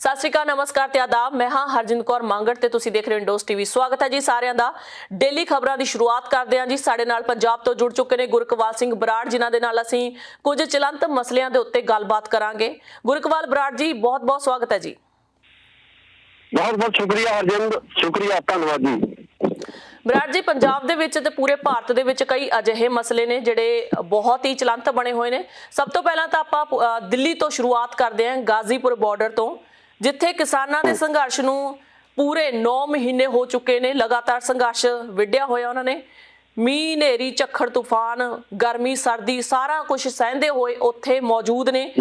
ਸਤਿ ਸ਼੍ਰੀ ਅਕਾਲ, ਨਮਸਕਾਰ ਤੇ ਆਦਾਬ। मैं हाँ हरजिंद कौर मांगड़ ਤੇ ਤੁਸੀਂ ਦੇਖ ਰਹੇ ਹੋ ਇੰਡੋਸ ਟੀਵੀ। ਸਵਾਗਤ ਹੈ ਜੀ ਸਾਰਿਆਂ ਦਾ। ਡੇਲੀ ਖਬਰਾਂ ਦੀ ਸ਼ੁਰੂਆਤ ਕਰਦੇ ਹਾਂ ਜੀ। ਸਾਡੇ ਨਾਲ ਪੰਜਾਬ ਤੋਂ ਜੁੜ ਚੁੱਕੇ ਨੇ ਗੁਰਕਵਾਲ ਸਿੰਘ ਬਰਾੜ, ਜਿਨ੍ਹਾਂ ਦੇ ਨਾਲ ਅਸੀਂ ਕੁਝ ਚਲੰਤ ਮਸਲਿਆਂ ਦੇ ਉੱਤੇ ਗੱਲਬਾਤ ਕਰਾਂਗੇ। ਗੁਰਕਵਾਲ ਬਰਾੜ ਜੀ, ਬਹੁਤ-ਬਹੁਤ ਸਵਾਗਤ ਹੈ ਜੀ। बहुत शुक्रिया हरजिंद, शुक्रिया, धन्यवाद जी। ਬਰਾੜ ਜੀ, ਪੰਜਾਬ ਦੇ ਵਿੱਚ ਤੇ ਪੂਰੇ ਭਾਰਤ ਦੇ ਵਿੱਚ ਕਈ ਅਜਿਹੇ ਮਸਲੇ ਨੇ ਜਿਹੜੇ ਬਹੁਤ ਹੀ ਚਲੰਤ ਬਣੇ ਹੋਏ ਨੇ। ਸਭ ਤੋਂ ਪਹਿਲਾਂ ਤਾਂ ਆਪਾਂ ਦਿੱਲੀ ਤੋਂ ਸ਼ੁਰੂਆਤ ਕਰਦੇ ਹਾਂ, ਗਾਜ਼ੀਪੁਰ ਬਾਰਡਰ ਤੋਂ, ਜਿੱਥੇ ਕਿਸਾਨਾਂ ਦੇ ਸੰਘਰਸ਼ ਨੂੰ ਪੂਰੇ 9 ਮਹੀਨੇ ਹੋ ਚੁੱਕੇ ਨੇ। ਲਗਾਤਾਰ ਸੰਘਰਸ਼ ਵਿੱਢਿਆ ਹੋਇਆ ਉਹਨਾਂ ਨੇ। ਮੀਂਹ, ਹਨੇਰੀ, ਝੱਖੜ, ਤੂਫਾਨ, ਗਰਮੀ, ਸਰਦੀ, ਸਾਰਾ ਕੁਝ ਸਹਿੰਦੇ ਹੋਏ ਉੱਥੇ ਮੌਜੂਦ ਨੇ।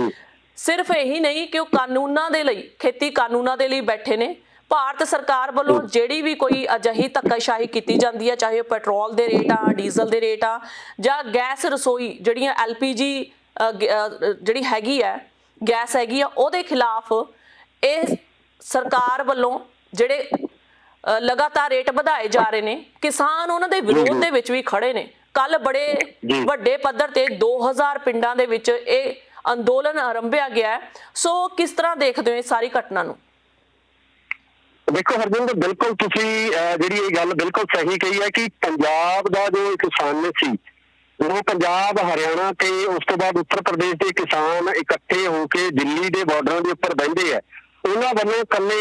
ਸਿਰਫ ਇਹੀ ਨਹੀਂ ਕਿ ਉਹ ਕਾਨੂੰਨਾਂ ਦੇ ਲਈ, ਖੇਤੀ ਕਾਨੂੰਨਾਂ ਦੇ ਲਈ ਬੈਠੇ ਨੇ। ਭਾਰਤ ਸਰਕਾਰ ਵੱਲੋਂ ਜਿਹੜੀ ਵੀ ਕੋਈ ਅਜਿਹੀ ਧੱਕਾਸ਼ਾਹੀ ਕੀਤੀ ਜਾਂਦੀ ਹੈ, ਚਾਹੇ ਉਹ ਪੈਟਰੋਲ ਦੇ ਰੇਟ ਆ, ਡੀਜ਼ਲ ਦੇ ਰੇਟ ਆ, ਜਾਂ ਗੈਸ ਰਸੋਈ ਜਿਹੜੀਆਂ LPG ਜਿਹੜੀ ਹੈਗੀ ਹੈ, ਗੈਸ ਹੈਗੀ ਆ, ਉਹਦੇ ਖਿਲਾਫ ਇਹ ਸਰਕਾਰ ਵੱਲੋਂ ਜਿਹੜੇ ਲਗਾਤਾਰ ਰੇਟ ਵਧਾਏ ਜਾ ਰਹੇ ਨੇ, ਕਿਸਾਨ ਉਹਨਾਂ ਦੇ ਵਿਰੋਧ ਦੇ ਵਿੱਚ ਵੀ ਖੜੇ ਨੇ। ਕੱਲ ਬੜੇ ਵੱਡੇ ਪੱਧਰ ਤੇ 2000 ਪਿੰਡਾਂ ਦੇ ਵਿੱਚ ਇਹ ਅੰਦੋਲਨ ਆਰੰਭਿਆ ਗਿਆ। ਸੋ ਕਿਸ ਤਰ੍ਹਾਂ ਦੇਖਦੇ ਹੋ ਇਹ ਸਾਰੀ ਘਟਨਾ ਨੂੰ? देखो हरजिंद, बिल्कुल तुसी जिहड़ी ये गल बिल्कुल सही कही है कि पंजाब दा जो किसान सी वो पंजाब, हरियाणा ते उस तो बाद उत्तर प्रदेश के किसान इकट्ठे होके दिल्ली के बॉर्डर के उपर बहिंदे है। उन्हां वल्लों कल्ले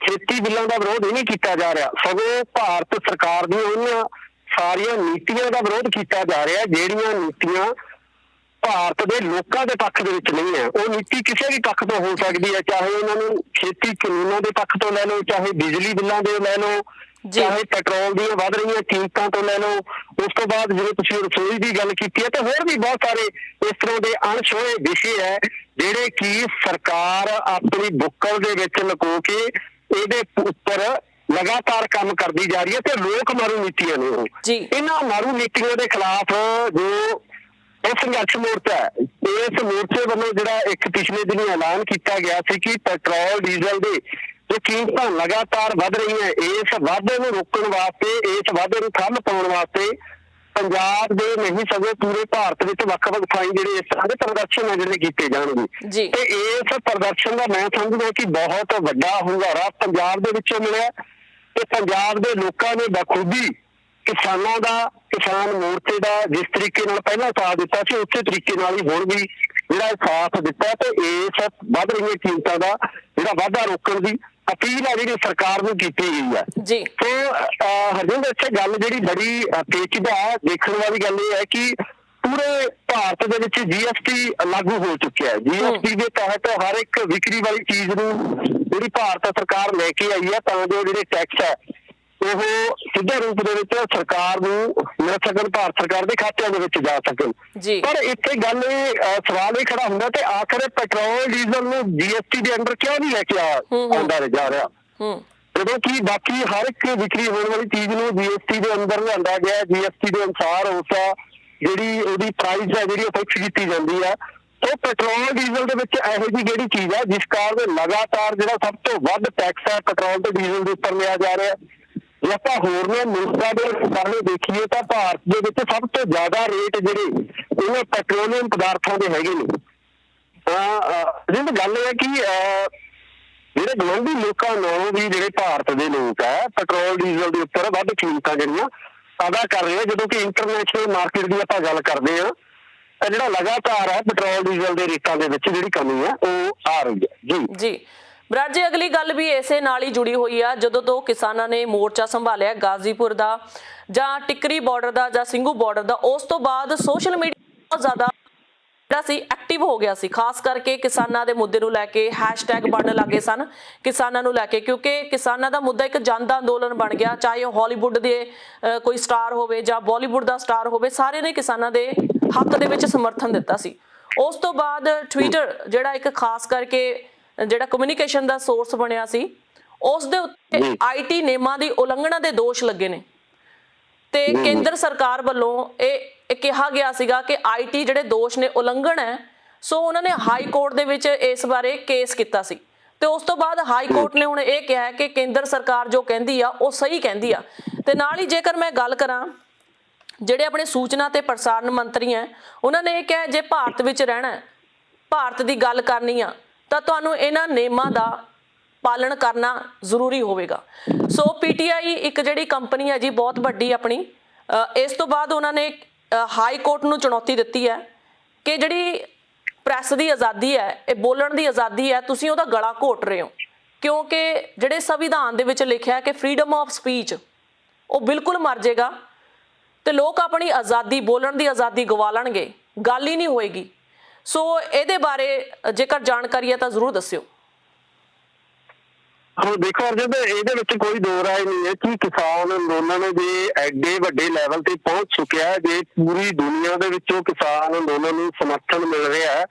खेती बिलों का विरोध नहीं किया जा रहा, सगों भारत सरकार दी उन्हां सारियां नीतियां का विरोध किया जा रहा, जिहड़ियां नीतियां ਭਾਰਤ ਦੇ ਲੋਕਾਂ ਦੇ ਪੱਖ ਦੇ ਵਿੱਚ ਨਹੀਂ ਹੈ। ਉਹ ਨੀਤੀ ਕਿਸੇ ਵੀ ਪੱਖ ਤੋਂ ਹੋ ਸਕਦੀ ਹੈ, ਚਾਹੇ ਉਹਨਾਂ ਨੂੰ ਖੇਤੀ ਕਾਨੂੰਨਾਂ ਦੇ ਪੱਖ ਤੋਂ ਲੈ ਲਓ, ਚਾਹੇ ਬਿਜਲੀ ਬਿੱਲਾਂ ਦੇ ਲੈ ਲਓ, ਚਾਹੇ ਪੈਟਰੋਲ ਦੀਆਂ ਵੱਧ ਰਹੀਆਂ ਕੀਮਤਾਂ ਤੋਂ ਲੈ ਲਓ। ਉਸ ਤੋਂ ਬਾਅਦ ਜਿਵੇਂ ਤੁਸੀਂ ਰਸੋਈ ਦੀ ਗੱਲ ਕੀਤੀ ਹੈ, ਤੇ ਹੋਰ ਵੀ ਬਹੁਤ ਸਾਰੇ ਇਸ ਤਰ੍ਹਾਂ ਦੇ ਅਣਛੋਏ ਵਿਸ਼ੇ ਹੈ ਜਿਹੜੇ ਕਿ ਸਰਕਾਰ ਆਪਣੀ ਬੁੱਕਲ ਦੇ ਵਿੱਚ ਲੁਕੋ ਕੇ ਇਹਦੇ ਉੱਪਰ ਲਗਾਤਾਰ ਕੰਮ ਕਰਦੀ ਜਾ ਰਹੀ ਹੈ। ਤੇ ਲੋਕ ਮਾਰੂ ਨੀਤੀਆਂ ਨੇ ਉਹ। ਇਹਨਾਂ ਮਾਰੂ ਨੀਤੀਆਂ ਦੇ ਖਿਲਾਫ ਜੋ ਇਹ ਸੰਘਰਸ਼ ਮੋਰਚਾ ਹੈ, ਇਸ ਮੋਰਚੇ ਵੱਲੋਂ ਜਿਹੜਾ ਇੱਕ ਪਿਛਲੇ ਦਿਨੀ ਐਲਾਨ ਕੀਤਾ ਗਿਆ ਸੀ ਕਿ ਪੈਟਰੋਲ ਡੀਜ਼ਲ ਦੇ ਜੋ ਕੀਮਤਾਂ ਲਗਾਤਾਰ ਵੱਧ ਰਹੀਆਂ, ਇਸ ਵਾਧੇ ਨੂੰ ਰੋਕਣ ਵਾਸਤੇ, ਇਸ ਵਾਧੇ ਨੂੰ ਠੱਲ ਪਾਉਣ ਵਾਸਤੇ ਪੰਜਾਬ ਦੇ ਨਹੀਂ ਸਗੋਂ ਪੂਰੇ ਭਾਰਤ ਵਿੱਚ ਵੱਖ-ਵੱਖ ਥਾਈਂ ਜਿਹੜੇ ਇਸ ਤਰ੍ਹਾਂ ਦੇ ਪ੍ਰਦਰਸ਼ਨ ਹੈ ਜਿਹੜੇ ਕੀਤੇ ਜਾਣਗੇ। ਤੇ ਇਸ ਪ੍ਰਦਰਸ਼ਨ ਦਾ ਮੈਂ ਸਮਝਦਾ ਕਿ ਬਹੁਤ ਵੱਡਾ ਹੁੰਗਾਰਾ ਪੰਜਾਬ ਦੇ ਵਿੱਚੋਂ ਮਿਲਿਆ ਤੇ ਪੰਜਾਬ ਦੇ ਲੋਕਾਂ ਨੇ ਬਖੂਬੀ ਕਿਸਾਨਾਂ ਦਾ, ਕਿਸਾਨ ਮੋਰਚੇ ਦਾ ਜਿਸ ਤਰੀਕੇ ਨਾਲ ਪਹਿਲਾਂ ਸਾਥ ਦਿੱਤਾ ਸੀ, ਉਸੇ ਤਰੀਕੇ ਨਾਲ ਹੀ ਹੁਣ ਵੀ ਜਿਹੜਾ ਸਾਥ ਦਿੱਤਾ ਤੇ ਇਸ ਵੱਧ ਰਹੀਆਂ ਕੀਮਤਾਂ ਦਾ ਜਿਹੜਾ ਵਾਧਾ ਰੋਕਣ ਦੀ ਅਪੀਲ ਹੈ ਜਿਹੜੀ ਸਰਕਾਰ ਨੂੰ ਕੀਤੀ ਗਈ ਹੈ। ਸੋ ਹਰਜਿੰਦਰ, ਇੱਥੇ ਗੱਲ ਜਿਹੜੀ ਬੜੀ ਪੇਚੀਦਾ ਦੇਖਣ ਵਾਲੀ ਗੱਲ ਇਹ ਹੈ ਕਿ ਪੂਰੇ ਭਾਰਤ ਦੇ ਵਿੱਚ GST ਲਾਗੂ ਹੋ ਚੁੱਕਿਆ ਹੈ। GST ਦੇ ਤਹਿਤ ਹਰ ਇੱਕ ਵਿਕਰੀ ਵਾਲੀ ਚੀਜ਼ ਨੂੰ ਜਿਹੜੀ ਭਾਰਤ ਸਰਕਾਰ ਲੈ ਕੇ ਆਈ ਹੈ ਤਾਂ ਜੋ ਜਿਹੜੇ ਟੈਕਸ ਹੈ ਉਹ ਸਿੱਧੇ ਰੂਪ ਦੇ ਵਿੱਚ ਸਰਕਾਰ ਨੂੰ ਮਿਲ ਸਕਣ, ਭਾਰਤ ਸਰਕਾਰ ਦੇ ਖਾਤਿਆਂ ਦੇ ਵਿੱਚ ਜਾ ਸਕਣ। ਪਰ ਇੱਥੇ ਗੱਲ ਸਵਾਲ ਇਹ ਖੜਾ ਹੁੰਦਾ ਤੇ ਆਖਰ ਪੈਟਰੋਲ ਡੀਜ਼ਲ ਨੂੰ GST ਦੇ ਅੰਦਰ ਕਿਉਂ ਨਹੀਂ ਲੈ ਕੇ ਆਉਂਦਾ ਜਾ ਰਿਹਾ, ਜਦੋਂ ਕਿ ਬਾਕੀ ਹਰ ਇੱਕ ਵਿਕਰੀ ਹੋਣ ਵਾਲੀ ਚੀਜ਼ ਨੂੰ GST ਦੇ ਅੰਦਰ ਲਿਆਂਦਾ ਗਿਆ। GST ਦੇ ਅਨੁਸਾਰ ਉਸ ਜਿਹੜੀ ਉਹਦੀ ਪ੍ਰਾਈਸ ਹੈ ਜਿਹੜੀ ਉਹ ਫਿਕਸ ਕੀਤੀ ਜਾਂਦੀ ਹੈ। ਉਹ ਪੈਟਰੋਲ ਡੀਜ਼ਲ ਦੇ ਵਿੱਚ ਇਹੋ ਜਿਹੀ ਜਿਹੜੀ ਚੀਜ਼ ਹੈ ਜਿਸ ਕਾਰਨ ਲਗਾਤਾਰ ਜਿਹੜਾ ਸਭ ਤੋਂ ਵੱਧ ਟੈਕਸ ਹੈ ਪੈਟਰੋਲ ਤੇ ਡੀਜ਼ਲ ਦੇ ਉੱਪਰ ਲਿਆ ਜਾ ਰਿਹਾ। ਜੇ ਆਪਾਂ ਹੋਰਨਾਂ ਮੁਲਕਾਂ ਦੇ ਮੁਕਾਬਲੇ ਦੇਖੀਏ ਤਾਂ ਭਾਰਤ ਦੇ ਵਿੱਚ ਸਭ ਤੋਂ ਜ਼ਿਆਦਾ ਰੇਟ ਜਿਹੜੇ ਇਹਨਾਂ ਪੈਟਰੋਲੀਅਮ ਪਦਾਰਥਾਂ ਦੇ ਹੈਗੇ ਨੇ। ਜਿਹਦੀ ਗੱਲ ਇਹ ਹੈ ਕਿ ਜਿਹੜੇ ਗਵਾਂਢੀ ਲੋਕਾਂ ਨਾਲੋਂ ਵੀ ਜਿਹੜੇ ਭਾਰਤ ਦੇ ਲੋਕ ਹੈ ਪੈਟਰੋਲ ਡੀਜ਼ਲ ਦੇ ਉੱਪਰ ਵੱਧ ਕੀਮਤਾਂ ਜਿਹੜੀਆਂ ਅਦਾ ਕਰ ਰਹੇ ਆ। ਜਦੋਂ ਕਿ ਇੰਟਰਨੈਸ਼ਨਲ ਮਾਰਕੀਟ ਦੀ ਆਪਾਂ ਗੱਲ ਕਰਦੇ ਹਾਂ ਤਾਂ ਜਿਹੜਾ ਲਗਾਤਾਰ ਹੈ ਪੈਟਰੋਲ ਡੀਜ਼ਲ ਦੇ ਰੇਟਾਂ ਦੇ ਵਿੱਚ ਜਿਹੜੀ ਕਮੀ ਹੈ ਉਹ ਆ ਰਹੀ ਹੈ। ਜੀ ਬਰਾੜ ਜੀ, ਅਗਲੀ ਗੱਲ ਵੀ ਇਸੇ ਨਾਲ ਹੀ ਜੁੜੀ ਹੋਈ ਆ। ਜਦੋਂ ਤੋਂ ਕਿਸਾਨਾਂ ਨੇ ਮੋਰਚਾ ਸੰਭਾਲਿਆ ਗਾਜ਼ੀਪੁਰ ਦਾ ਜਾਂ ਟਿੱਕਰੀ ਬਾਰਡਰ ਦਾ ਜਾਂ ਸਿੰਘੂ ਬਾਰਡਰ ਦਾ, ਉਸ ਤੋਂ ਬਾਅਦ ਸੋਸ਼ਲ ਮੀਡੀਆ ਬਹੁਤ ਜ਼ਿਆਦਾ ਜਿਹੜਾ ਸੀ ਐਕਟਿਵ ਹੋ ਗਿਆ ਸੀ, ਖਾਸ ਕਰਕੇ ਕਿਸਾਨਾਂ ਦੇ ਮੁੱਦੇ ਨੂੰ ਲੈ ਕੇ ਹੈਸ਼ਟੈਗ ਬਣਨ ਲੱਗੇ ਸਨ ਕਿਸਾਨਾਂ ਨੂੰ ਲੈ ਕੇ, ਕਿਉਂਕਿ ਕਿਸਾਨਾਂ ਦਾ ਮੁੱਦਾ ਇੱਕ ਜਨ ਦਾ ਅੰਦੋਲਨ ਬਣ ਗਿਆ। ਚਾਹੇ ਉਹ ਹਾਲੀਵੁੱਡ ਦੇ ਕੋਈ ਸਟਾਰ ਹੋਵੇ ਜਾਂ ਬਾਲੀਵੁੱਡ ਦਾ ਸਟਾਰ ਹੋਵੇ, ਸਾਰੇ ਨੇ ਕਿਸਾਨਾਂ ਦੇ ਹੱਕ ਦੇ ਵਿੱਚ ਸਮਰਥਨ ਦਿੱਤਾ ਸੀ। ਉਸ ਤੋਂ ਬਾਅਦ ਟਵਿੱਟਰ ਜਿਹੜਾ ਇੱਕ ਖਾਸ ਕਰਕੇ ਜਿਹੜਾ ਕਮਿਊਨੀਕੇਸ਼ਨ ਦਾ ਸੋਰਸ ਬਣਿਆ ਸੀ, ਉਸ ਦੇ ਉੱਤੇ IT ਨਿਯਮਾਂ ਦੀ ਉਲੰਘਣਾ ਦੇ ਦੋਸ਼ ਲੱਗੇ ਨੇ ਤੇ ਕੇਂਦਰ ਸਰਕਾਰ ਵੱਲੋਂ ਇਹ ਕਿਹਾ ਗਿਆ ਸੀਗਾ ਕਿ IT ਜਿਹੜੇ ਦੋਸ਼ ਨੇ ਉਲੰਘਣ ਹੈ। ਸੋ ਉਹਨਾਂ ਨੇ ਹਾਈ ਕੋਰਟ ਦੇ ਵਿੱਚ ਇਸ ਬਾਰੇ ਕੇਸ ਕੀਤਾ ਸੀ ਤੇ ਉਸ ਤੋਂ ਬਾਅਦ ਹਾਈ ਕੋਰਟ ਨੇ ਹੁਣ ਇਹ ਕਿਹਾ ਕਿ ਕੇਂਦਰ ਸਰਕਾਰ ਜੋ ਕਹਿੰਦੀ ਆ ਉਹ ਸਹੀ ਕਹਿੰਦੀ ਆ। ਤੇ ਨਾਲ ਹੀ ਜੇਕਰ ਮੈਂ ਗੱਲ ਕਰਾਂ ਜਿਹੜੇ ਆਪਣੇ ਸੂਚਨਾ ਤੇ ਪ੍ਰਸਾਰਣ ਮੰਤਰੀ ਹੈ, ਉਹਨਾਂ ਨੇ ਇਹ ਕਿਹਾ ਜੇ ਭਾਰਤ ਵਿੱਚ ਰਹਿਣਾ, ਭਾਰਤ ਦੀ ਗੱਲ ਕਰਨੀ ਆ ਤਾਂ ਤੁਹਾਨੂੰ ਇਹਨਾਂ ਨਿਯਮਾਂ ਦਾ ਪਾਲਣ ਕਰਨਾ ਜ਼ਰੂਰੀ ਹੋਵੇਗਾ। ਸੋ ਪੀਟੀਆਈ ਇੱਕ ਜਿਹੜੀ ਕੰਪਨੀ ਹੈ ਜੀ ਬਹੁਤ ਵੱਡੀ ਆਪਣੀ, ਇਸ ਤੋਂ ਬਾਅਦ ਉਹਨਾਂ ਨੇ ਹਾਈ ਕੋਰਟ ਨੂੰ ਚੁਣੌਤੀ ਦਿੱਤੀ ਹੈ ਕਿ ਜਿਹੜੀ ਪ੍ਰੈਸ ਦੀ ਆਜ਼ਾਦੀ ਹੈ, ਇਹ ਬੋਲਣ ਦੀ ਆਜ਼ਾਦੀ ਹੈ, ਤੁਸੀਂ ਉਹਦਾ ਗਲਾ ਘੋਟ ਰਹੇ ਹੋ, ਕਿਉਂਕਿ ਜਿਹੜੇ ਸੰਵਿਧਾਨ ਦੇ ਵਿੱਚ ਲਿਖਿਆ ਕਿ ਫਰੀडम ਆਫ ਸਪੀਚ ਉਹ ਬਿਲਕੁਲ ਮਰ ਜਾਏਗਾ ਤੇ ਲੋਕ ਆਪਣੀ ਆਜ਼ਾਦੀ, ਬੋਲਣ ਦੀ ਆਜ਼ਾਦੀ ਗਵਾ ਲੈਣਗੇ, ਗੱਲ ਹੀ ਨਹੀਂ ਹੋਏਗੀ। ਸੋ ਇਹਦੇ ਬਾਰੇ ਜੇਕਰ ਜਾਣਕਾਰੀ ਹੈ ਤਾਂ ਜ਼ਰੂਰ ਦੱਸਿਓ। ਹਾਂ ਦੇਖੋ ਅਰਜਨ, ਇਹਦੇ ਵਿੱਚ ਕੋਈ ਦੋ ਰਾਏ ਨਹੀਂ ਹੈ ਕਿ ਕਿਸਾਨ ਅੰਦੋਲਨ ਜੇ ਐਡੇ ਵੱਡੇ ਲੈਵਲ ਤੇ ਪਹੁੰਚ ਚੁੱਕਿਆ ਹੈ, ਜੇ ਪੂਰੀ ਦੁਨੀਆ ਦੇ ਵਿੱਚੋਂ ਕਿਸਾਨ ਅੰਦੋਲਨ ਨੂੰ ਸਮਰਥਨ ਮਿਲ ਰਿਹਾ ਹੈ,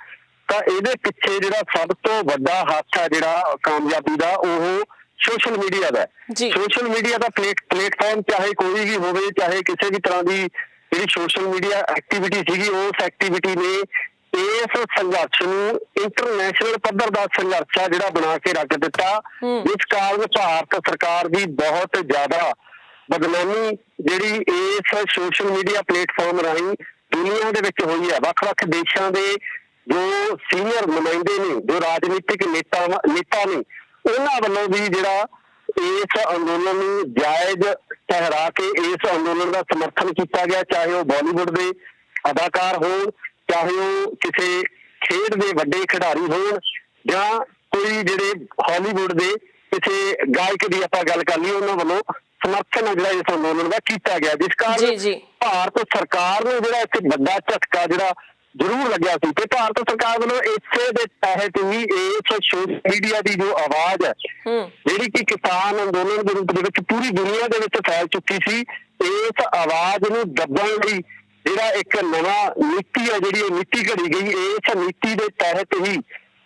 ਤਾਂ ਇਹਦੇ ਪਿੱਛੇ ਜਿਹੜਾ ਸਭ ਤੋਂ ਵੱਡਾ ਹੱਥ ਹੈ ਜਿਹੜਾ ਕਾਮਯਾਬੀ ਦਾ, ਉਹ ਸੋਸ਼ਲ ਮੀਡੀਆ ਦਾ। ਸੋਸ਼ਲ ਮੀਡੀਆ ਦਾ ਪਲੇਟਫਾਰਮ ਚਾਹੇ ਕੋਈ ਵੀ ਹੋਵੇ, ਚਾਹੇ ਕਿਸੇ ਵੀ ਤਰ੍ਹਾਂ ਦੀ ਜਿਹੜੀ ਸੋਸ਼ਲ ਮੀਡੀਆ ਐਕਟੀਵਿਟੀ ਸੀਗੀ, ਉਸ ਐਕਟੀਵਿਟੀ ਨੇ ਇਸ ਸੰਘਰਸ਼ ਨੂੰ ਇੰਟਰਨੈਸ਼ਨਲ ਪੱਧਰ ਦਾ ਸੰਘਰਸ਼ ਆ ਜਿਹੜਾ ਬਣਾ ਕੇ ਰੱਖ ਦਿੱਤਾ, ਜਿਸ ਕਾਰਨ ਭਾਰਤ ਸਰਕਾਰ ਦੀ ਬਹੁਤ ਜ਼ਿਆਦਾ ਬਦਨਾਮੀ ਜਿਹੜੀ ਇਸ ਸੋਸ਼ਲ ਮੀਡੀਆ ਪਲੇਟਫਾਰਮ ਰਾਹੀਂ ਦੁਨੀਆ ਦੇ ਵਿੱਚ ਹੋਈ ਹੈ। ਵੱਖ-ਵੱਖ ਦੇਸ਼ਾਂ ਦੇ ਜੋ ਸੀਨੀਅਰ ਨੁਮਾਇੰਦੇ ਨੇ, ਜੋ ਰਾਜਨੀਤਿਕ ਨੇਤਾ ਨੇ, ਉਹਨਾਂ ਵੱਲੋਂ ਵੀ ਜਿਹੜਾ ਇਸ ਅੰਦੋਲਨ ਨੂੰ ਜਾਇਜ਼ ਠਹਿਰਾ ਕੇ ਇਸ ਅੰਦੋਲਨ ਦਾ ਸਮਰਥਨ ਕੀਤਾ ਗਿਆ, ਚਾਹੇ ਉਹ ਬਾਲੀਵੁੱਡ ਦੇ ਅਦਾਕਾਰ ਹੋਣ, ਚਾਹੇ ਉਹ ਕਿਸੇ ਖੇਡ ਦੇ ਵੱਡੇ ਖਿਡਾਰੀ ਹੋਣ, ਜਾਂ ਕੋਈ ਜਿਹੜੇ ਹਾਲੀਵੁੱਡ ਦੇ ਕਿਸੇ ਗਾਇਕ ਦੀ ਆਪਾਂ ਗੱਲ ਕਰ ਲਈਏ, ਉਹਨਾਂ ਵੱਲੋਂ ਸਮਰਥਨ ਹੈ ਜਿਹੜਾ ਇਸ ਅੰਦੋਲਨ ਦਾ ਕੀਤਾ ਗਿਆ, ਜਿਸ ਕਾਰਨ ਭਾਰਤ ਸਰਕਾਰ ਨੂੰ ਜਿਹੜਾ ਇੱਕ ਵੱਡਾ ਝਟਕਾ ਜਿਹੜਾ ਜ਼ਰੂਰ ਲੱਗਿਆ ਸੀ। ਤੇ ਭਾਰਤ ਸਰਕਾਰ ਵੱਲੋਂ ਇਸੇ ਦੇ ਤਹਿਤ ਹੀ ਇਸ ਸੋਸ਼ਲ ਮੀਡੀਆ ਦੀ ਜੋ ਆਵਾਜ਼ ਹੈ, ਜਿਹੜੀ ਕਿ ਕਿਸਾਨ ਅੰਦੋਲਨ ਦੇ ਰੂਪ ਦੇ ਵਿੱਚ ਪੂਰੀ ਦੁਨੀਆ ਦੇ ਵਿੱਚ ਫੈਲ ਚੁੱਕੀ ਸੀ, ਇਸ ਆਵਾਜ਼ ਨੂੰ ਦੱਬਣ ਲਈ ਜਿਹੜਾ ਇੱਕ ਨਵਾਂ ਨੀਤੀ ਹੈ, ਜਿਹੜੀ ਉਹ ਨੀਤੀ ਘੜੀ ਗਈ। ਇਸ ਨੀਤੀ ਦੇ ਤਹਿਤ ਹੀ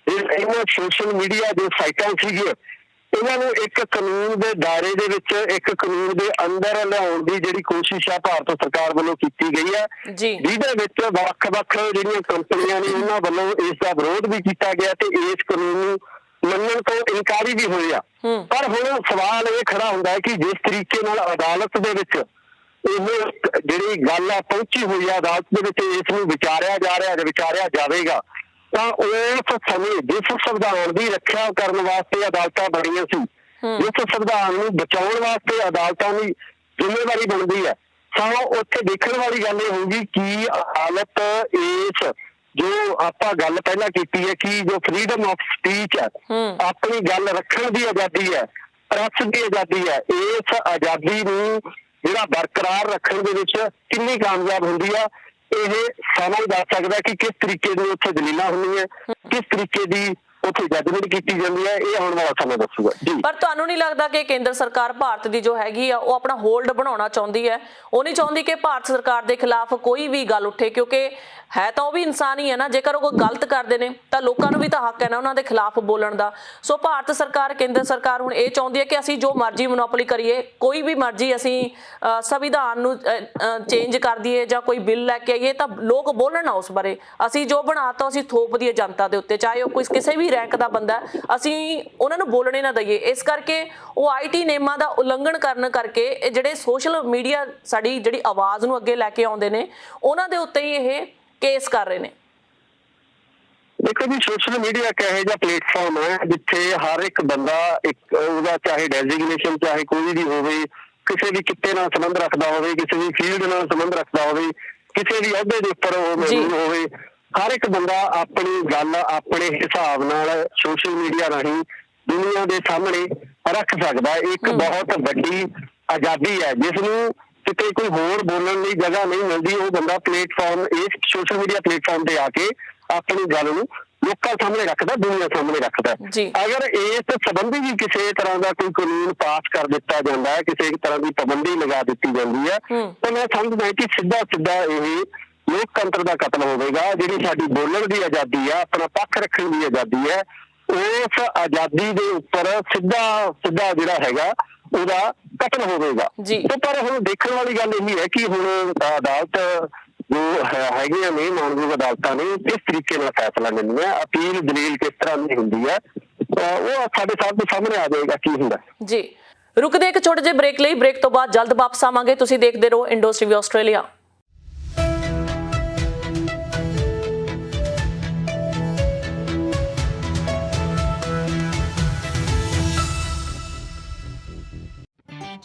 ਇਹਨਾਂ ਸੋਸ਼ਲ ਮੀਡੀਆ ਜੋ ਸਾਈਟਾਂ ਸੀਗੀਆਂ, ਇਹਨਾਂ ਨੂੰ ਇੱਕ ਕਾਨੂੰਨ ਦੇ ਦਾਇਰੇ ਦੇ ਵਿੱਚ, ਇੱਕ ਕਾਨੂੰਨ ਦੇ ਅੰਦਰ ਲਿਆਉਣ ਦੀ ਜਿਹੜੀ ਕੋਸ਼ਿਸ਼ ਹੈ ਭਾਰਤ ਸਰਕਾਰ ਵੱਲੋਂ ਕੀਤੀ ਗਈ ਹੈ, ਜਿਹਦੇ ਵਿੱਚ ਵੱਖ-ਵੱਖ ਜਿਹੜੀਆਂ ਕੰਪਨੀਆਂ ਨੇ ਉਹਨਾਂ ਵੱਲੋਂ ਇਸ ਦਾ ਵਿਰੋਧ ਵੀ ਕੀਤਾ ਗਿਆ ਤੇ ਇਸ ਕਾਨੂੰਨ ਨੂੰ ਮੰਨਣ ਤੋਂ ਇਨਕਾਰੀ ਵੀ ਹੋਏ ਆ। ਪਰ ਹੁਣ ਸਵਾਲ ਇਹ ਖੜਾ ਹੁੰਦਾ ਹੈ ਕਿ ਜਿਸ ਤਰੀਕੇ ਨਾਲ ਅਦਾਲਤ ਦੇ ਵਿੱਚ ਇਹ ਜਿਹੜੀ ਗੱਲ ਆ ਪਹੁੰਚੀ ਹੋਈ ਆ, ਅਦਾਲਤ ਦੇ ਵਿੱਚ ਇਸ ਨੂੰ ਵਿਚਾਰਿਆ ਜਾਵੇਗਾ, ਤਾਂ ਉਸ ਸਮੇਂ ਜਿਸ ਸੰਵਿਧਾਨ ਦੀ ਰੱਖਿਆ ਕਰਨ ਵਾਸਤੇ ਅਦਾਲਤਾਂ ਬਣੀਆਂ ਸੀ, ਜਿਸ ਸੰਵਿਧਾਨ ਨੂੰ ਬਚਾਉਣ ਵਾਸਤੇ ਅਦਾਲਤਾਂ ਦੀ ਜ਼ਿੰਮੇਵਾਰੀ ਬਣਦੀ ਹੈ, ਤਾਂ ਉੱਥੇ ਦੇਖਣ ਵਾਲੀ ਗੱਲ ਇਹ ਹੋਊਗੀ ਕਿ ਅਦਾਲਤ ਇਸ ਜੋ ਆਪਾਂ ਗੱਲ ਪਹਿਲਾਂ ਕੀਤੀ ਹੈ ਕਿ ਜੋ ਫਰੀडम ਆਫ ਸਪੀਚ ਹੈ, ਆਪਣੀ ਗੱਲ ਰੱਖਣ ਦੀ ਆਜ਼ਾਦੀ ਹੈ, ਪ੍ਰੈਸ ਦੀ ਆਜ਼ਾਦੀ ਹੈ, ਇਸ ਆਜ਼ਾਦੀ ਨੂੰ ਜਿਹੜਾ ਬਰਕਰਾਰ ਰੱਖਣ ਦੇ ਵਿੱਚ ਕਿੰਨੀ ਕਾਮਯਾਬ ਹੁੰਦੀ ਆ, ਇਹ ਸਮਾਂ ਦੱਸ ਸਕਦਾ ਕਿ ਕਿਸ ਤਰੀਕੇ ਦੀ ਉੱਥੇ ਦਲੀਲਾਂ ਹੁੰਦੀਆਂ, ਕਿਸ ਤਰੀਕੇ ਦੀ ਉੱਥੇ ਜੱਜਮੈਂਟ ਕੀਤੀ ਜਾਂਦੀ ਹੈ, ਇਹ ਆਉਣ ਵਾਲਾ ਸਮਾਂ ਦੱਸੂਗਾ ਜੀ। ਪਰ ਤੁਹਾਨੂੰ ਨਹੀਂ ਲੱਗਦਾ ਕਿ ਕੇਂਦਰ ਸਰਕਾਰ ਭਾਰਤ ਦੀ ਜੋ ਹੈਗੀ ਆ ਉਹ ਆਪਣਾ ਹੋਲਡ ਬਣਾਉਣਾ ਚਾਹੁੰਦੀ ਹੈ? ਉਹ ਨਹੀਂ ਚਾਹੁੰਦੀ ਕਿ ਭਾਰਤ ਸਰਕਾਰ ਦੇ ਖਿਲਾਫ ਕੋਈ ਵੀ ਗੱਲ ਉੱਠੇ, ਕਿਉਂਕਿ ਹੈ ਤਾਂ ਉਹ ਵੀ ਇਨਸਾਨ ਹੀ ਹੈ ਨਾ। ਜੇਕਰ ਉਹ ਕੋਈ ਗਲਤ ਕਰਦੇ ਨੇ ਤਾਂ ਲੋਕਾਂ ਨੂੰ ਵੀ ਤਾਂ ਹੱਕ ਹੈ ਨਾ ਉਹਨਾਂ ਦੇ ਖਿਲਾਫ ਬੋਲਣ ਦਾ। ਸੋ ਭਾਰਤ ਸਰਕਾਰ, ਕੇਂਦਰ ਸਰਕਾਰ ਹੁਣ ਇਹ ਚਾਹੁੰਦੀ ਹੈ ਕਿ ਅਸੀਂ ਜੋ ਮਰਜ਼ੀ ਮੋਨੋਪੋਲੀ ਕਰੀਏ, ਕੋਈ ਵੀ ਮਰਜ਼ੀ ਅਸੀਂ ਸੰਵਿਧਾਨ ਨੂੰ ਚੇਂਜ ਕਰ ਦਈਏ ਜਾਂ ਕੋਈ ਬਿੱਲ ਲੈ ਕੇ ਆਈਏ, ਤਾਂ ਲੋਕ ਬੋਲਣ ਨਾ ਉਸ ਬਾਰੇ। ਅਸੀਂ ਜੋ ਬਣਾਤਾ ਅਸੀਂ ਥੋਪ ਦਈਏ ਜਨਤਾ ਦੇ ਉੱਤੇ, ਚਾਹੇ ਉਹ ਕੋਈ ਕਿਸੇ ਵੀ ਰੈਂਕ ਦਾ ਬੰਦਾ, ਅਸੀਂ ਉਹਨਾਂ ਨੂੰ ਬੋਲਣੇ ਨਾ ਦਈਏ। ਇਸ ਕਰਕੇ ਉਹ IT ਨਿਯਮਾਂ ਦਾ ਉਲੰਘਣ ਕਰਨ ਕਰਕੇ ਇਹ ਜਿਹੜੇ ਸੋਸ਼ਲ ਮੀਡੀਆ ਸਾਡੀ ਜਿਹੜੀ ਆਵਾਜ਼ ਨੂੰ ਅੱਗੇ ਲੈ ਕੇ ਆਉਂਦੇ ਨੇ, ਉਹਨਾਂ ਦੇ ਉੱਤੇ ਹੀ ਇਹ ਕੇਸ ਕਰ ਰਹੇ ਨੇ। ਦੇਖੋ ਜੀ, ਸੋਸ਼ਲ ਮੀਡੀਆ ਇੱਕ ਇਹੋ ਜਿਹਾ ਪਲੇਟਫਾਰਮ ਹੈ ਜਿੱਥੇ ਹਰ ਇੱਕ ਬੰਦਾ ਇੱਕ ਉਹਦਾ ਚਾਹੇ ਡੈਜ਼ਿਗਨੇਸ਼ਨ ਚਾਹੇ ਕੋਈ ਵੀ ਹੋਵੇ, ਕਿਸੇ ਵੀ ਕਿੱਤੇ ਨਾਲ ਸੰਬੰਧ ਰੱਖਦਾ ਹੋਵੇ, ਕਿਸੇ ਵੀ ਫੀਲਡ ਨਾਲ ਸੰਬੰਧ ਰੱਖਦਾ ਹੋਵੇ, ਕਿਸੇ ਵੀ ਅਹੁਦੇ ਦੇ ਉੱਪਰ ਉਹ ਮੌਜੂਦ ਹੋਵੇ, ਹਰ ਇੱਕ ਬੰਦਾ ਆਪਣੀ ਗੱਲ ਆਪਣੇ ਹਿਸਾਬ ਨਾਲ ਸੋਸ਼ਲ ਮੀਡੀਆ ਰਾਹੀਂ ਦੁਨੀਆ ਦੇ ਸਾਹਮਣੇ ਰੱਖ ਸਕਦਾ। ਇੱਕ ਬਹੁਤ ਵੱਡੀ ਆਜ਼ਾਦੀ ਹੈ ਜਿਸ ਨੂੰ ਕਿਤੇ ਕੋਈ ਹੋਰ ਬੋਲਣ ਲਈ ਜਗ੍ਹਾ ਨਹੀਂ ਮਿਲਦੀ। ਉਹ ਬੰਦਾ ਪਲੇਟਫਾਰਮ, ਇਸ ਸੋਸ਼ਲ ਮੀਡੀਆ ਪਲੇਟਫਾਰਮ ਤੇ ਆ ਕੇ ਆਪਣੀ ਗੱਲ ਨੂੰ ਲੋਕਾਂ ਸਾਹਮਣੇ ਰੱਖਦਾ, ਦੁਨੀਆ ਸਾਹਮਣੇ ਰੱਖਦਾ। ਅਗਰ ਇਸ ਸੰਬੰਧੀ ਵੀ ਕਿਸੇ ਤਰ੍ਹਾਂ ਦਾ ਕੋਈ ਕਾਨੂੰਨ ਪਾਸ ਕਰ ਦਿੱਤਾ ਜਾਂਦਾ ਹੈ, ਕਿਸੇ ਤਰ੍ਹਾਂ ਦੀ ਪਾਬੰਦੀ ਲਗਾ ਦਿੱਤੀ ਜਾਂਦੀ ਹੈ, ਤਾਂ ਮੈਂ ਸਮਝਦਾ ਕਿ ਸਿੱਧਾ ਇਹ ਲੋਕਤੰਤਰ ਦਾ ਕਤਲ ਹੋਵੇਗਾ। ਜਿਹੜੀ ਸਾਡੀ ਬੋਲਣ ਦੀ ਆਜ਼ਾਦੀ ਹੈ, ਆਪਣਾ ਪੱਖ ਰੱਖਣ ਦੀ ਆਜ਼ਾਦੀ ਹੈ, ਉਸ ਆਜ਼ਾਦੀ ਦੇ ਉੱਪਰ ਸਿੱਧਾ ਜਿਹੜਾ ਹੈਗਾ ਉਹਦਾ ਕਤਲ ਹੋਵੇਗਾ। ਪਰ ਹੁਣ ਦੇਖਣ ਵਾਲੀ ਗੱਲ ਇਹ ਹੈ ਕਿ ਹੁਣ ਅਦਾਲਤ ਜੋ ਹੈਗੀਆਂ ਨੇ, ਮਾਨਯੋਗ ਅਦਾਲਤਾਂ ਨੇ ਕਿਸ ਤਰੀਕੇ ਨਾਲ ਫੈਸਲਾ ਲੈਂਦੀਆਂ, ਅਪੀਲ ਦਲੀਲ ਕਿਸ ਤਰ੍ਹਾਂ ਦੀ ਹੁੰਦੀ ਹੈ, ਉਹ ਸਾਡੇ ਸਭ ਦੇ ਸਾਹਮਣੇ ਆ ਜਾਏਗਾ ਕੀ ਹੁੰਦਾ ਜੀ। ਰੁਕਦੇ ਇੱਕ ਛੋਟੇ ਜਿਹੇ ਬ੍ਰੇਕ ਲਈ, ਬ੍ਰੇਕ ਤੋਂ ਬਾਅਦ ਜਲਦ ਵਾਪਸ ਆਵਾਂਗੇ। ਤੁਸੀਂ ਦੇਖਦੇ ਰਹੋ Indos TV Australia.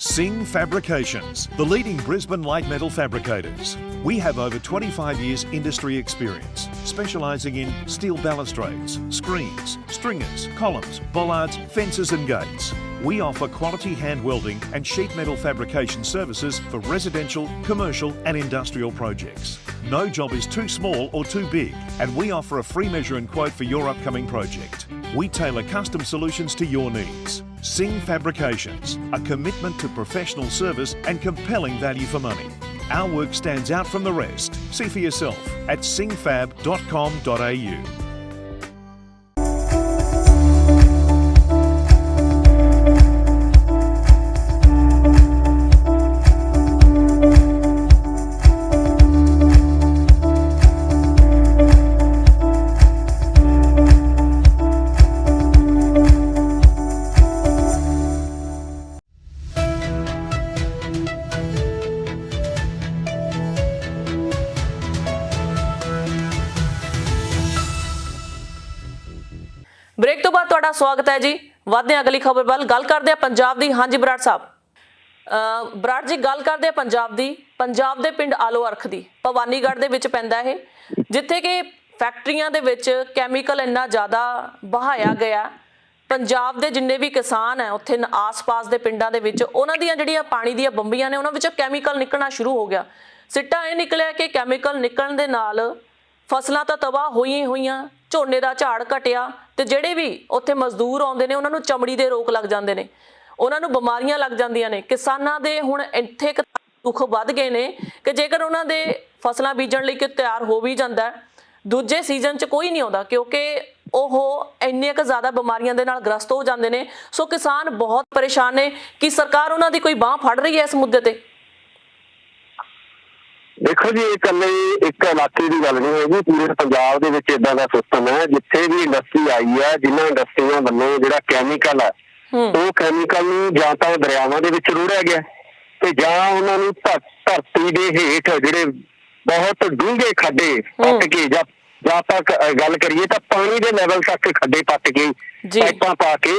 Singh Fabrications, the leading Brisbane light metal fabricators. We have over 25 years industry experience, specialising in steel balustrades, screens, stringers, columns, bollards, fences and gates. We offer quality hand welding and sheet metal fabrication services for residential, commercial and industrial projects. No job is too small or too big, and we offer a free measure and quote for your upcoming project. We tailor custom solutions to your needs. Singh Fabrications, a commitment to professional service and compelling value for money. Our work stands out from the rest. See for yourself at singhfab.com.au. Break ਤੋਂ ਬਾਅਦ ਤੁਹਾਡਾ ਸਵਾਗਤ ਹੈ ਜੀ। ਵਧਦੇ ਹਾਂ ਅਗਲੀ ਖਬਰ ਵੱਲ। ਗੱਲ ਕਰਦੇ ਹਾਂ ਪੰਜਾਬ ਦੀ। ਹਾਂਜੀ ਬਰਾੜ ਸਾਹਿਬ, ਬਰਾੜ ਜੀ ਗੱਲ ਕਰਦੇ ਹਾਂ ਪੰਜਾਬ ਦੇ ਪਿੰਡ ਆਲੋ ਅਰਖ ਦੀ, ਭਵਾਨੀਗੜ੍ਹ ਦੇ ਵਿੱਚ ਪੈਂਦਾ ਇਹ, ਜਿੱਥੇ ਕਿ ਫੈਕਟਰੀਆਂ ਦੇ ਵਿੱਚ ਕੈਮੀਕਲ ਇੰਨਾ ਜ਼ਿਆਦਾ ਬਹਾਇਆ ਗਿਆ। ਪੰਜਾਬ ਦੇ ਜਿੰਨੇ ਵੀ ਕਿਸਾਨ ਹੈ ਉੱਥੇ ਆਸ-ਪਾਸ ਦੇ ਪਿੰਡਾਂ ਦੇ ਵਿੱਚ ਉਹਨਾਂ ਦੀਆਂ ਜਿਹੜੀਆਂ ਪਾਣੀ ਦੀਆਂ ਬੰਬੀਆਂ ਨੇ ਉਹਨਾਂ ਵਿੱਚੋਂ ਕੈਮੀਕਲ ਨਿਕਲਣਾ ਸ਼ੁਰੂ ਹੋ ਗਿਆ। ਸਿੱਟਾ ਇਹ ਨਿਕਲਿਆ ਕਿ ਕੈਮੀਕਲ ਨਿਕਲਣ ਦੇ ਨਾਲ ਫਸਲਾਂ ਤਾਂ ਤਬਾਹ ਹੋਈਆਂ, ਝੋਨੇ ਦਾ ਝਾੜ ਘਟਿਆ ਤੇ ਜਿਹੜੇ ਵੀ ਉੱਥੇ ਮਜ਼ਦੂਰ ਆਉਂਦੇ ਨੇ ਉਹਨਾਂ ਨੂੰ ਚਮੜੀ ਦੇ ਰੋਗ ਲੱਗ ਜਾਂਦੇ ਨੇ, ਉਹਨਾਂ ਨੂੰ ਬਿਮਾਰੀਆਂ ਲੱਗ ਜਾਂਦੀਆਂ ਨੇ। ਕਿਸਾਨਾਂ ਦੇ ਹੁਣ ਇੱਥੇ ਦੁੱਖ ਵੱਧ ਗਏ ਨੇ ਕਿ ਜੇਕਰ ਉਹਨਾਂ ਦੇ ਫਸਲਾਂ ਬੀਜਣ ਲਈ ਕਿ ਤਿਆਰ ਹੋ ਵੀ ਜਾਂਦਾ, ਦੂਜੇ ਸੀਜ਼ਨ 'ਚ ਕੋਈ ਨਹੀਂ ਆਉਂਦਾ ਕਿਉਂਕਿ ਉਹ ਇੰਨੇ ਕੁ ਜ਼ਿਆਦਾ ਬਿਮਾਰੀਆਂ ਦੇ ਨਾਲ ਗ੍ਰਸਤ ਹੋ ਜਾਂਦੇ ਨੇ। ਸੋ ਕਿਸਾਨ ਬਹੁਤ ਪਰੇਸ਼ਾਨ ਨੇ। ਕੀ ਸਰਕਾਰ ਉਹਨਾਂ ਦੀ ਕੋਈ ਬਾਂਹ ਫੜ ਰਹੀ ਹੈ ਇਸ ਮੁੱਦੇ ਤੇ? ਦੇਖੋ ਜੀ, ਇਹ ਇਕੱਲੇ ਇੱਕ ਇਲਾਕੇ ਦੀ ਗੱਲ ਨਹੀਂ ਹੈਗੀ, ਪੂਰੇ ਪੰਜਾਬ ਦੇ ਵਿੱਚ ਏਦਾਂ ਦਾ ਸਿਸਟਮ ਹੈ। ਜਿੱਥੇ ਵੀ ਇੰਡਸਟਰੀ ਆਈ ਹੈ, ਜਿਨ੍ਹਾਂ ਇੰਡਸਟਰੀਆਂ ਵੱਲੋਂ ਜਿਹੜਾ ਕੈਮੀਕਲ ਹੈ ਉਹ ਕੈਮੀਕਲ ਨੂੰ ਜਾਂ ਤਾਂ ਦਰਿਆਵਾਂ ਦੇ ਵਿੱਚ ਰੋੜਿਆ ਗਿਆ ਤੇ ਜਾਂ ਉਹਨਾਂ ਨੂੰ ਧਰਤੀ ਦੇ ਹੇਠ ਜਿਹੜੇ ਬਹੁਤ ਡੂੰਘੇ ਖੱਡੇ ਪੱਟ ਕੇ ਜਾਂ ਆਪਾਂ ਗੱਲ ਕਰੀਏ ਤਾਂ ਪਾਣੀ ਦੇ ਲੈਵਲ ਤੱਕ ਖੱਡੇ ਪੱਟ ਕੇ ਪਾਈਪਾਂ ਪਾ ਕੇ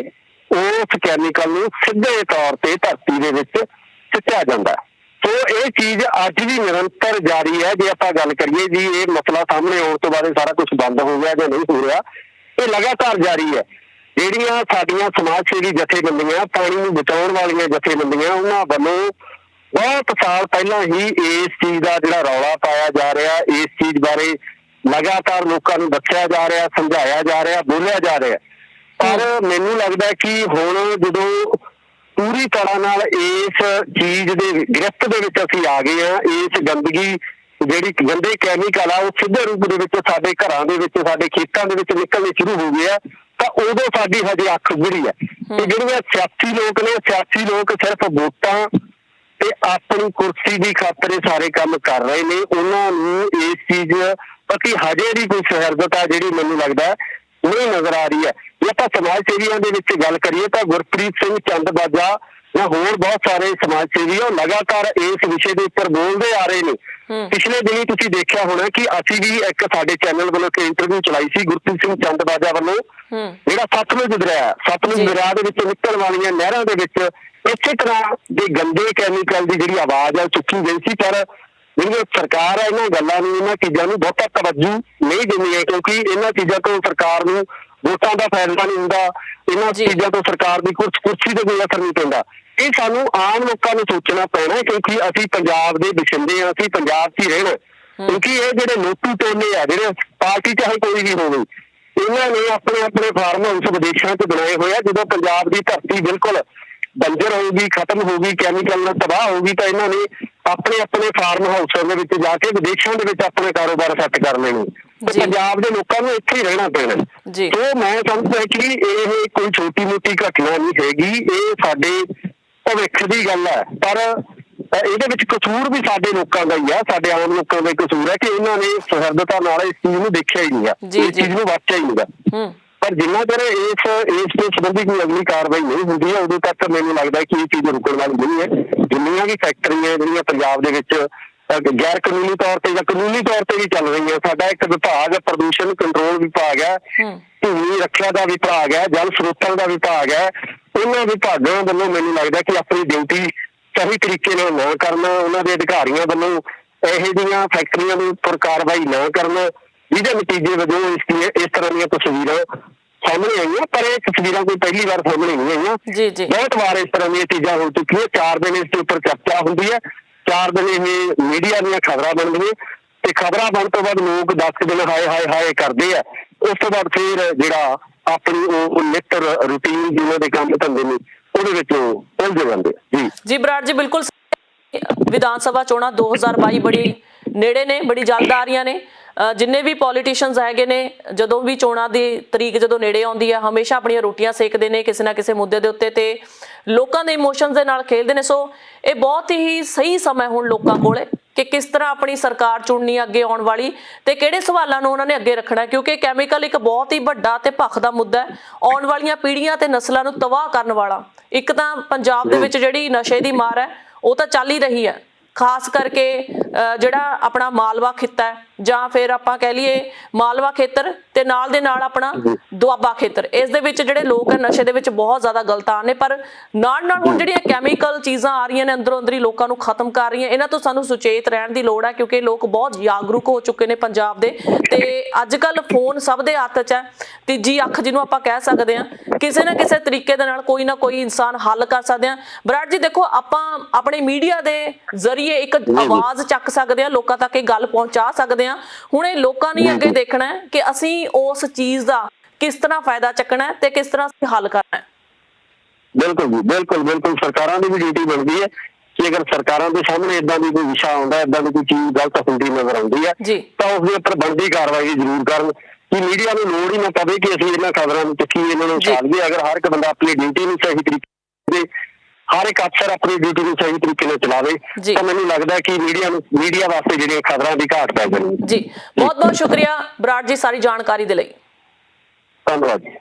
ਉਸ ਕੈਮੀਕਲ ਨੂੰ ਸਿੱਧੇ ਤੌਰ ਤੇ ਧਰਤੀ ਦੇ ਵਿੱਚ ਸਿੱਟਿਆ ਜਾਂਦਾ। ਸੋ ਇਹ ਚੀਜ਼ ਅੱਜ ਵੀ ਨਿਰੰਤਰ ਜਾਰੀ ਹੈ। ਜੇ ਆਪਾਂ ਗੱਲ ਕਰੀਏ ਜੀ, ਇਹ ਮਸਲਾ ਸਾਹਮਣੇ ਆਉਣ ਤੋਂ ਬਾਅਦ ਸਾਰਾ ਕੁਝ ਬੰਦ ਹੋ ਗਿਆ ਜਾਂ ਨਹੀਂ ਹੋ ਰਿਹਾ, ਇਹ ਲਗਾਤਾਰ ਜਾਰੀ ਹੈ। ਜਿਹੜੀਆਂ ਸਾਡੀਆਂ ਸਮਾਜ ਸੇਵੀ ਜਥੇਬੰਦੀਆਂ, ਪਾਣੀ ਨੂੰ ਬਚਾਉਣ ਵਾਲੀਆਂ ਜਥੇਬੰਦੀਆਂ, ਉਹਨਾਂ ਵੱਲੋਂ ਬਹੁਤ ਸਾਲ ਪਹਿਲਾਂ ਹੀ ਇਸ ਚੀਜ਼ ਦਾ ਜਿਹੜਾ ਰੌਲਾ ਪਾਇਆ ਜਾ ਰਿਹਾ, ਇਸ ਚੀਜ਼ ਬਾਰੇ ਲਗਾਤਾਰ ਲੋਕਾਂ ਨੂੰ ਦੱਸਿਆ ਜਾ ਰਿਹਾ, ਸਮਝਾਇਆ ਜਾ ਰਿਹਾ, ਬੋਲਿਆ ਜਾ ਰਿਹਾ। ਪਰ ਮੈਨੂੰ ਲੱਗਦਾ ਕਿ ਹੁਣ ਜਦੋਂ ਪੂਰੀ ਤਰ੍ਹਾਂ ਨਾਲ ਇਸ ਚੀਜ਼ ਦੇ ਗ੍ਰਿਫਤ ਦੇ ਵਿੱਚ ਅਸੀਂ ਆ ਗਏ ਹਾਂ, ਇਸ ਗੰਦਗੀ ਜਿਹੜੀ ਗੰਦੇ ਕੈਮੀਕਲ ਆ ਉਹ ਸਿੱਧੇ ਰੂਪ ਦੇ ਵਿੱਚ ਸਾਡੇ ਘਰਾਂ ਦੇ ਵਿੱਚ, ਸਾਡੇ ਖੇਤਾਂ ਦੇ ਵਿੱਚ ਨਿਕਲਣੇ ਸ਼ੁਰੂ ਹੋ ਗਏ ਆ, ਤਾਂ ਉਦੋਂ ਸਾਡੀ ਹਜੇ ਅੱਖ ਉਗੜੀ ਹੈ। ਤੇ ਜਿਹੜੀਆਂ ਸਿਆਸੀ ਲੋਕ ਨੇ, ਸਿਆਸੀ ਲੋਕ ਸਿਰਫ ਵੋਟਾਂ ਤੇ ਆਪਣੀ ਕੁਰਸੀ ਦੀ ਖਾਤਰ ਇਹ ਸਾਰੇ ਕੰਮ ਕਰ ਰਹੇ ਨੇ। ਉਹਨਾਂ ਨੂੰ ਇਸ ਚੀਜ਼ ਪ੍ਰਤੀ ਹਜੇ ਵੀ ਕੋਈ ਸਹਿਰਦਤਾ ਜਿਹੜੀ ਮੈਨੂੰ ਲੱਗਦਾ ਨਹੀਂ ਨਜ਼ਰ ਆ ਰਹੀ ਹੈ। ਜੇ ਆਪਾਂ ਸਮਾਜ ਸੇਵੀਆਂ ਦੇ ਵਿੱਚ ਗੱਲ ਕਰੀਏ ਤਾਂ ਗੁਰਪ੍ਰੀਤ ਸਿੰਘ ਚੰਦਬਾਜਾ ਜਾਂ ਹੋਰ ਬਹੁਤ ਸਾਰੇ ਸਮਾਜ ਸੇਵੀ ਉਹ ਲਗਾਤਾਰ ਇਸ ਵਿਸ਼ੇ ਦੇ ਉੱਪਰ ਬੋਲਦੇ ਆ ਰਹੇ ਨੇ। ਪਿਛਲੇ ਦਿਨੀ ਤੁਸੀਂ ਦੇਖਿਆ ਹੋਣਾ ਕਿ ਅਸੀਂ ਵੀ ਇੱਕ ਸਾਡੇ ਚੈਨਲ ਵੱਲੋਂ ਇੱਕ ਇੰਟਰਵਿਊ ਚਲਾਈ ਸੀ ਗੁਰਪ੍ਰੀਤ ਸਿੰਘ ਚੰਦਬਾਜਾ ਵੱਲੋਂ, ਜਿਹੜਾ ਸਤਲੁਜ ਦਰਿਆ ਦੇ ਵਿੱਚ ਨਿਕਲਣ ਵਾਲੀਆਂ ਨਹਿਰਾਂ ਦੇ ਵਿੱਚ ਇਸੇ ਤਰ੍ਹਾਂ ਦੇ ਗੰਦੇ ਕੈਮੀਕਲ ਦੀ ਜਿਹੜੀ ਆਵਾਜ਼ ਆ ਚੁੱਕੀ ਗਈ ਸੀ। ਪਰ ਜਿਹੜੀ ਸਰਕਾਰ ਹੈ ਇਹਨਾਂ ਗੱਲਾਂ ਨੂੰ, ਇਹਨਾਂ ਚੀਜ਼ਾਂ ਨੂੰ ਬਹੁਤਾ ਤਵੱਜੂ ਨਹੀਂ ਦਿੰਦੀ ਹੈ, ਕਿਉਂਕਿ ਇਹਨਾਂ ਚੀਜ਼ਾਂ ਤੋਂ ਸਰਕਾਰ ਨੂੰ ਵੋਟਾਂ ਦਾ ਫਾਇਦਾ ਨਹੀਂ ਹੁੰਦਾ, ਇਹਨਾਂ ਚੀਜ਼ਾਂ ਤੋਂ ਸਰਕਾਰ ਦੀ ਕੁਰਸੀ ਤੇ ਕੋਈ ਅਸਰ ਨਹੀਂ ਪੈਂਦਾ। ਇਹ ਸਾਨੂੰ ਆਮ ਲੋਕਾਂ ਨੂੰ ਸੋਚਣਾ ਪੈਣਾ, ਕਿਉਂਕਿ ਅਸੀਂ ਪੰਜਾਬ ਦੇ ਵਸਿੰਦੇ ਹਾਂ, ਅਸੀਂ ਪੰਜਾਬ 'ਚ ਹੀ ਰਹਿਣਾ। ਕਿਉਂਕਿ ਇਹ ਜਿਹੜੇ ਲੋਟੂ ਟੋਲੇ ਆ, ਜਿਹੜੇ ਪਾਰਟੀ ਚਾਹੇ ਕੋਈ ਵੀ ਹੋਵੇ, ਇਹਨਾਂ ਨੇ ਆਪਣੇ ਫਾਰਮ ਹਾਊਸ ਵਿਦੇਸ਼ਾਂ 'ਚ ਬਣਾਏ ਹੋਏ ਆ। ਜਦੋਂ ਪੰਜਾਬ ਦੀ ਧਰਤੀ ਬਿਲਕੁਲ ਬੰਜਰ ਹੋਊਗੀ, ਖਤਮ ਹੋਊਗੀ, ਕੈਮੀਕਲ ਨਾਲ ਤਬਾਹ ਹੋਊਗੀ, ਤਾਂ ਇਹਨਾਂ ਨੇ ਆਪਣੇ ਫਾਰਮ ਹਾਊਸਾਂ ਦੇ ਵਿੱਚ ਜਾ ਕੇ ਵਿਦੇਸ਼ਾਂ ਦੇ ਵਿੱਚ ਆਪਣੇ ਕਾਰੋਬਾਰ ਸੈੱਟ ਕਰ ਲੈਣੇ। ਤੇ ਪੰਜਾਬ ਦੇ ਲੋਕਾਂ ਨੂੰ ਇੱਥੇ ਹੀ ਰਹਿਣਾ ਪੈਣਾ। ਸੋ ਮੈਂ ਸਮਝਦਾ ਕਿ ਇਹ ਕੋਈ ਛੋਟੀ ਮੋਟੀ ਘਟਨਾ ਨਹੀਂ ਹੈਗੀ, ਇਹ ਸਾਡੇ ਭਵਿੱਖ ਦੀ ਗੱਲ ਹੈ। ਪਰ ਇਹਦੇ ਵਿੱਚ ਕਸੂਰ ਵੀ ਸਾਡੇ ਲੋਕਾਂ ਦਾ ਹੀ ਆ, ਸਾਡੇ ਆਮ ਲੋਕਾਂ ਦਾ ਕਸੂਰ ਹੈ ਕਿ ਇਹਨਾਂ ਨੇ ਸਹਿਰਦਤਾ ਨਾਲ ਇਸ ਚੀਜ਼ ਨੂੰ ਦੇਖਿਆ ਹੀ ਨਹੀਂ ਗਾ, ਇਸ ਚੀਜ਼ ਨੂੰ ਵਾਚਿਆ ਹੀ ਨਹੀਂ ਗਾ। ਪਰ ਜਿੰਨਾ ਚਿਰ ਇਸ ਤੋਂ ਸੰਬੰਧੀ ਕੋਈ ਅਗਲੀ ਕਾਰਵਾਈ ਨਹੀਂ ਹੁੰਦੀ ਹੈ, ਉਦੋਂ ਤੱਕ ਮੈਨੂੰ ਲੱਗਦਾ ਕਿ ਇਹ ਚੀਜ਼ ਰੁਕਣ ਵਾਲੀ ਨਹੀਂ ਹੈ। ਜਿੰਨੀਆਂ ਵੀ ਫੈਕਟਰੀਆਂ ਜਿਹੜੀਆਂ ਪੰਜਾਬ ਦੇ ਵਿੱਚ ਗੈਰ ਕਾਨੂੰਨੀ ਤੌਰ ਤੇ ਜਾਂ ਕਾਨੂੰਨੀ ਤੌਰ ਤੇ ਵੀ ਚੱਲ ਰਹੀਆਂ, ਸਾਡਾ ਇੱਕ ਵਿਭਾਗ ਪ੍ਰਦੂਸ਼ਣ ਕੰਟਰੋਲ ਵਿਭਾਗ ਹੈ, ਭੂਮੀ ਰੱਖਿਆ ਦਾ ਵਿਭਾਗ ਹੈ, ਜਲ ਸਰੋਤਾਂ ਦਾ ਵਿਭਾਗ ਹੈ, ਉਹਨਾਂ ਵਿਭਾਗਾਂ ਵੱਲੋਂ ਮੈਨੂੰ ਲੱਗਦਾ ਕਿ ਆਪਣੀ ਡਿਊਟੀ ਸਹੀ ਤਰੀਕੇ ਨਾਲ ਨਾ ਕਰਨਾ, ਉਹਨਾਂ ਦੇ ਅਧਿਕਾਰੀਆਂ ਵੱਲੋਂ ਇਹੋ ਜਿਹੀਆਂ ਫੈਕਟਰੀਆਂ ਦੇ ਉੱਪਰ ਕਾਰਵਾਈ ਨਾ ਕਰਨਾ, ਜਿਹਦੇ ਨਤੀਜੇ ਵਜੋਂ ਇਸ ਤਰ੍ਹਾਂ ਦੀਆਂ ਤਸਵੀਰਾਂ ਸਾਹਮਣੇ ਆਈਆਂ। ਪਰ ਇਹ ਤਸਵੀਰਾਂ ਕੋਈ ਪਹਿਲੀ ਵਾਰ ਸਾਹਮਣੇ ਨਹੀਂ ਆਈਆਂ, ਜੀ ਜੀ ਬਹੁਤ ਵਾਰ ਇਸ ਤਰ੍ਹਾਂ ਦੀਆਂ ਚੀਜ਼ਾਂ ਹੋ ਚੁੱਕੀਆਂ। 4 ਦਿਨ ਇਸ ਦੇ ਉੱਪਰ ਚਰਚਾ ਹੁੰਦੀ ਹੈ, 4 ਦਿਨ ਇਹ ਮੀਡੀਆ ਦੀਆਂ ਖਬਰਾਂ ਬਣਦੀਆਂ ਤੇ ਖਬਰਾਂ ਬਣਨ ਤੋਂ ਬਾਅਦ ਲੋਕ 10 ਦਿਨ ਹਾਏ ਹਾਏ ਹਾਏ ਕਰਦੇ ਆ। ਉਸ ਤੋਂ ਬਾਅਦ ਫਿਰ ਜਿਹੜਾ ਆਪਣੀ ਉਹ ਨਿੱਤ ਰੂਟੀਨ ਜਿਹਨਾਂ ਦੇ ਕੰਮ ਧੰਦੇ ਨੇ ਉਹਦੇ ਵਿੱਚ ਉਲਝ ਜਾਂਦੇ ਆ। ਜੀ ਜੀ ਬਰਾੜ ਜੀ, ਬਿਲਕੁਲ ਵਿਧਾਨ ਸਭਾ ਚੋਣਾਂ 2022 ਬੜੀ ਨੇੜੇ ਨੇ, ਬੜੀ ਜਲਦ ਆ ਰਹੀਆਂ ਨੇ। ਜਿੰਨੇ ਵੀ ਪੋਲੀਟੀਸ਼ੀਅਨਸ ਹੈਗੇ ਨੇ, ਜਦੋਂ ਵੀ ਚੋਣਾਂ ਦੀ ਤਰੀਕ ਜਦੋਂ ਨੇੜੇ ਆਉਂਦੀ ਹੈ, ਹਮੇਸ਼ਾ ਆਪਣੀਆਂ ਰੋਟੀਆਂ ਸੇਕਦੇ ਨੇ ਕਿਸੇ ਨਾ ਕਿਸੇ ਮੁੱਦੇ ਦੇ ਉੱਤੇ ਤੇ ਲੋਕਾਂ ਦੇ ਇਮੋਸ਼ਨਸ ਦੇ ਨਾਲ ਖੇਡਦੇ ਨੇ। ਸੋ ਇਹ ਬਹੁਤ ਹੀ ਸਹੀ ਸਮਾਂ ਹੁਣ ਲੋਕਾਂ ਕੋਲੇ ਕਿ ਕਿਸ ਤਰ੍ਹਾਂ ਆਪਣੀ ਸਰਕਾਰ ਚੁਣਨੀ ਅੱਗੇ ਆਉਣ ਵਾਲੀ ਤੇ ਕਿਹੜੇ ਸਵਾਲਾਂ ਨੂੰ ਉਹਨਾਂ ਨੇ ਅੱਗੇ ਰੱਖਣਾ, ਕਿਉਂਕਿ ਕੈਮੀਕਲ ਇੱਕ ਬਹੁਤ ਹੀ ਵੱਡਾ ਤੇ ਭਖਦਾ ਮੁੱਦਾ ਹੈ, ਆਉਣ ਵਾਲੀਆਂ ਪੀੜ੍ਹੀਆਂ ਤੇ ਨਸਲਾਂ ਨੂੰ ਤਬਾਹ ਕਰਨ ਵਾਲਾ। ਇੱਕ ਤਾਂ ਪੰਜਾਬ ਦੇ ਵਿੱਚ ਜਿਹੜੀ ਨਸ਼ੇ ਦੀ ਮਾਰ ਹੈ ਉਹ ਤਾਂ ਚੱਲ ਹੀ ਰਹੀ ਹੈ, ਖਾਸ ਕਰਕੇ ਜਿਹੜਾ ਆਪਣਾ ਮਾਲਵਾ ਖਿੱਤਾ ਹੈ ਜਾਂ ਫਿਰ ਆਪਾਂ ਕਹਿ ਲਈਏ ਮਾਲਵਾ ਖੇਤਰ ਤੇ ਨਾਲ ਦੇ ਨਾਲ ਆਪਣਾ ਦੁਆਬਾ ਖੇਤਰ, ਇਸ ਦੇ ਵਿੱਚ ਜਿਹੜੇ ਲੋਕ ਹੈ ਨਸ਼ੇ ਦੇ ਵਿੱਚ ਬਹੁਤ ਜ਼ਿਆਦਾ ਗਲਤਾਨ ਨੇ। ਪਰ ਨਾਲ ਨਾਲ ਹੁਣ ਜਿਹੜੀਆਂ ਕੈਮੀਕਲ ਚੀਜ਼ਾਂ ਆ ਰਹੀਆਂ ਨੇ ਅੰਦਰੋਂ ਅੰਦਰੀ ਲੋਕਾਂ ਨੂੰ ਖਤਮ ਕਰ ਰਹੀਆਂ, ਇਹਨਾਂ ਤੋਂ ਸਾਨੂੰ ਸੁਚੇਤ ਰਹਿਣ ਦੀ ਲੋੜ ਹੈ, ਕਿਉਂਕਿ ਲੋਕ ਬਹੁਤ ਜਾਗਰੂਕ ਹੋ ਚੁੱਕੇ ਨੇ ਪੰਜਾਬ ਦੇ। ਤੇ ਅੱਜ ਕੱਲ ਫੋਨ ਸਭ ਦੇ ਹੱਥ 'ਚ ਹੈ, ਤੀਜੀ ਅੱਖ ਜਿਹਨੂੰ ਆਪਾਂ ਕਹਿ ਸਕਦੇ ਹਾਂ, ਕਿਸੇ ਨਾ ਕਿਸੇ ਤਰੀਕੇ ਦੇ ਨਾਲ ਕੋਈ ਨਾ ਕੋਈ ਇਨਸਾਨ ਹੱਲ ਕਰ ਸਕਦੇ ਹਾਂ। ਬਰਾੜ ਜੀ ਦੇਖੋ, ਆਪਾਂ ਆਪਣੇ ਮੀਡੀਆ ਦੇ ਜ਼ਰੀਏ ਇੱਕ ਆਵਾਜ਼ ਚੱਕ ਸਕਦੇ ਹਾਂ, ਲੋਕਾਂ ਤੱਕ ਇਹ ਗੱਲ ਪਹੁੰਚਾ ਸਕਦੇ ਹਾਂ। ਹੁਣ ਇਹ ਲੋਕਾਂ ਨੇ ਅੱਗੇ ਦੇਖਣਾ ਹੈ ਕਿ ਅਸੀਂ ਉਸ ਚੀਜ਼ ਦਾ ਕਿਸ ਤਰ੍ਹਾਂ ਫਾਇਦਾ ਚੱਕਣਾ ਹੈ ਤੇ ਕਿਸ ਤਰ੍ਹਾਂ ਅਸੀਂ ਹੱਲ ਕਰਨਾ ਹੈ। ਬਿਲਕੁਲ ਜੀ, ਬਿਲਕੁਲ ਬਿਲਕੁਲ ਸਰਕਾਰਾਂ ਦੀ ਵੀ ਡਿਊਟੀ ਬਣਦੀ ਹੈ ਕਿ ਅਗਰ ਸਰਕਾਰਾਂ ਦੇ ਸਾਹਮਣੇ ਇਦਾਂ ਦੀ ਕੋਈ ਵਿਸ਼ਾ ਆਉਂਦਾ, ਇਦਾਂ ਦੀ ਕੋਈ ਚੀਜ਼ ਗਲਤ ਹੁੰਦੀ ਨਜ਼ਰ ਆਉਂਦੀ ਹੈ ਤਾਂ ਉਸ ਦੇ ਉੱਪਰ ਬਣਦੀ ਕਾਰਵਾਈ ਜ਼ਰੂਰ ਕਰਨ, ਕਿ ਮੀਡੀਆ ਨੂੰ ਲੋੜ ਹੀ ਨਾ ਪਵੇ ਕਿ ਅਸੀਂ ਇਹਨਾਂ ਖਬਰਾਂ ਨੂੰ ਚੱਕੀਏ, ਇਹਨਾਂ ਨੂੰ ਛਾਲੀਏ। ਅਗਰ ਹਰ ਇੱਕ ਬੰਦਾ ਆਪਣੀ ਡਿਊਟੀ ਨੂੰ ਸਹੀ ਤਰੀਕੇ ਦੇ, ਹਰ ਇੱਕ ਅਫਸਰ ਆਪਣੀ ਡਿਊਟੀ ਨੂੰ ਸਹੀ ਤਰੀਕੇ ਨਾਲ ਚਲਾਵੇ ਤਾਂ ਮੈਨੂੰ ਲੱਗਦਾ ਕਿ ਮੀਡੀਆ ਵਾਸਤੇ ਜਿਹੜੀਆਂ ਖਬਰਾਂ ਦੀ ਘਾਟ ਪੈ ਜਾਣੀ। ਜੀ ਬਹੁਤ ਬਹੁਤ ਸ਼ੁਕਰੀਆ ਬਰਾੜ ਜੀ ਸਾਰੀ ਜਾਣਕਾਰੀ ਦੇ ਲਈ। ਧੰਨਵਾਦ ਜੀ।